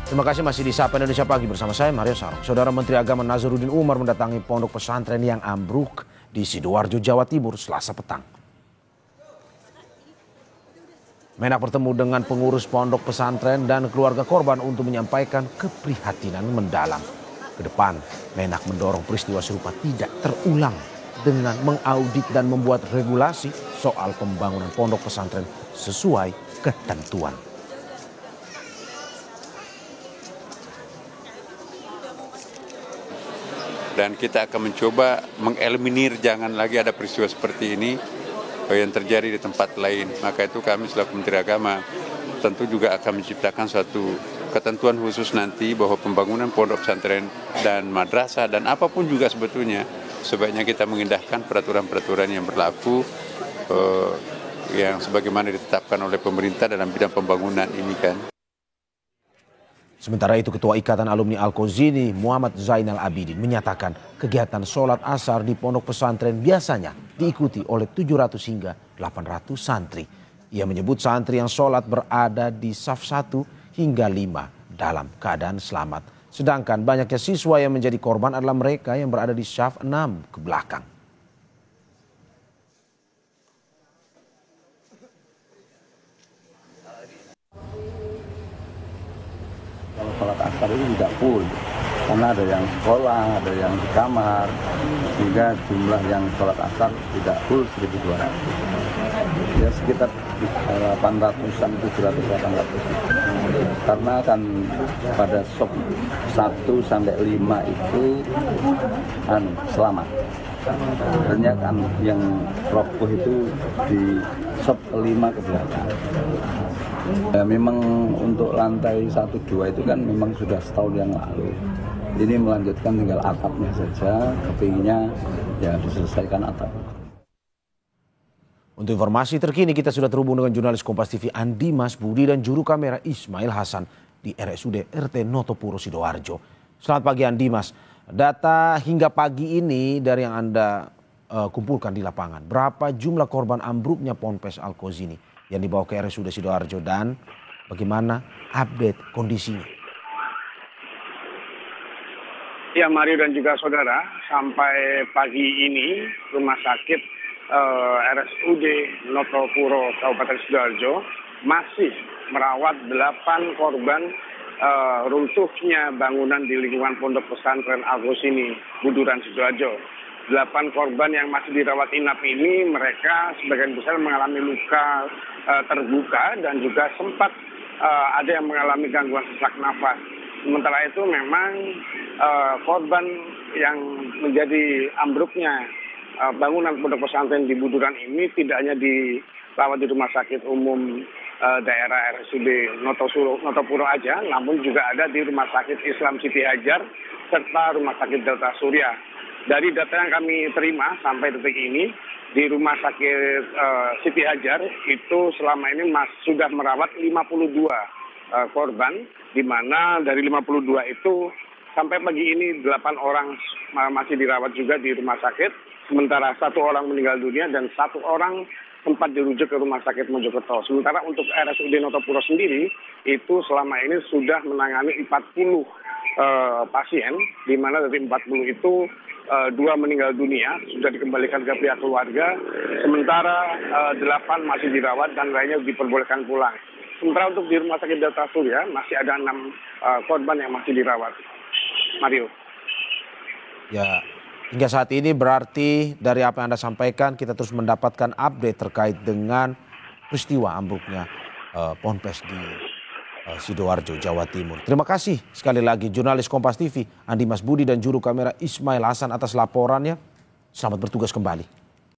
Terima kasih masih di Sapa Indonesia Pagi bersama saya Mario Sarong. Saudara Menteri Agama Nazaruddin Umar mendatangi pondok pesantren yang ambruk di Sidoarjo, Jawa Timur Selasa petang. Menak bertemu dengan pengurus pondok pesantren dan keluarga korban untuk menyampaikan keprihatinan mendalam. Ke depan, Menak mendorong peristiwa serupa tidak terulang dengan mengaudit dan membuat regulasi soal pembangunan pondok pesantren sesuai ketentuan. Dan kita akan mencoba mengeliminir jangan lagi ada peristiwa seperti ini yang terjadi di tempat lain. Maka itu kami selaku Menteri Agama tentu juga akan menciptakan suatu ketentuan khusus nanti bahwa pembangunan pondok pesantren dan madrasah dan apapun juga sebetulnya sebaiknya kita mengindahkan peraturan-peraturan yang berlaku yang sebagaimana ditetapkan oleh pemerintah dalam bidang pembangunan ini kan. Sementara itu Ketua Ikatan Alumni Al-Qauzini Muhammad Zainal Abidin menyatakan kegiatan sholat asar di pondok pesantren biasanya diikuti oleh 700 hingga 800 santri. Ia menyebut santri yang sholat berada di saf 1 hingga 5 dalam keadaan selamat. Sedangkan banyaknya siswa yang menjadi korban adalah mereka yang berada di saf 6 ke belakang. Kalau sholat asar itu tidak full, karena ada yang sekolah, ada yang di kamar, sehingga jumlah yang sholat asar tidak full 1.200. Ya sekitar 800-an, 700-800. Karena kan pada sop 1 sampai 5 itu selamat. Sebenarnya kan yang roboh itu di sop 5 ke belakang. Ya, memang untuk lantai 1-2 itu kan memang sudah setahun yang lalu. Ini melanjutkan tinggal atapnya saja, kepingnya ya diselesaikan atap. Untuk informasi terkini kita sudah terhubung dengan jurnalis Kompas TV Andi Mas Budi dan juru kamera Ismail Hasan di RSUD RT Notopuro Sidoarjo. Selamat pagi Andi Mas. Data hingga pagi ini dari yang Anda kumpulkan di lapangan, berapa jumlah korban ambruknya Ponpes Al-Qauzini yang dibawa ke RSUD Sidoarjo dan bagaimana update kondisinya? Ya Mario dan juga saudara, sampai pagi ini rumah sakit RSUD Notopuro Kabupaten Sidoarjo masih merawat 8 korban runtuhnya bangunan di lingkungan pondok pesantren Al-Qauzini Buduran Sidoarjo. 8 korban yang masih dirawat inap ini mereka sebagian besar mengalami luka terbuka dan juga sempat ada yang mengalami gangguan sesak nafas. Sementara itu memang korban yang menjadi ambruknya bangunan pondok pesantren di Buduran ini tidak hanya dirawat di rumah sakit umum daerah RSUD Notopuro aja, namun juga ada di rumah sakit Islam Siti Hajar serta rumah sakit Delta Surya. Dari data yang kami terima sampai detik ini, di rumah sakit Siti Hajar itu selama ini sudah merawat 52 korban, di mana dari 52 itu sampai pagi ini 8 orang masih dirawat juga di rumah sakit, sementara 1 orang meninggal dunia dan 1 orang sempat dirujuk ke rumah sakit Mojokerto. Sementara untuk RSUD Notopuro sendiri itu selama ini sudah menangani 40 pasien, di mana dari 40 itu 2 meninggal dunia, sudah dikembalikan ke pihak keluarga, sementara 8 masih dirawat dan lainnya diperbolehkan pulang. Sementara untuk di rumah sakit Delta Surya masih ada 6 korban yang masih dirawat. Mario. Ya, hingga saat ini berarti dari apa yang Anda sampaikan kita terus mendapatkan update terkait dengan peristiwa ambruknya Ponpes di Sidoarjo, Jawa Timur. Terima kasih sekali lagi jurnalis Kompas TV Andi Mas Budi dan juru kamera Ismail Hasan atas laporannya. Selamat bertugas kembali.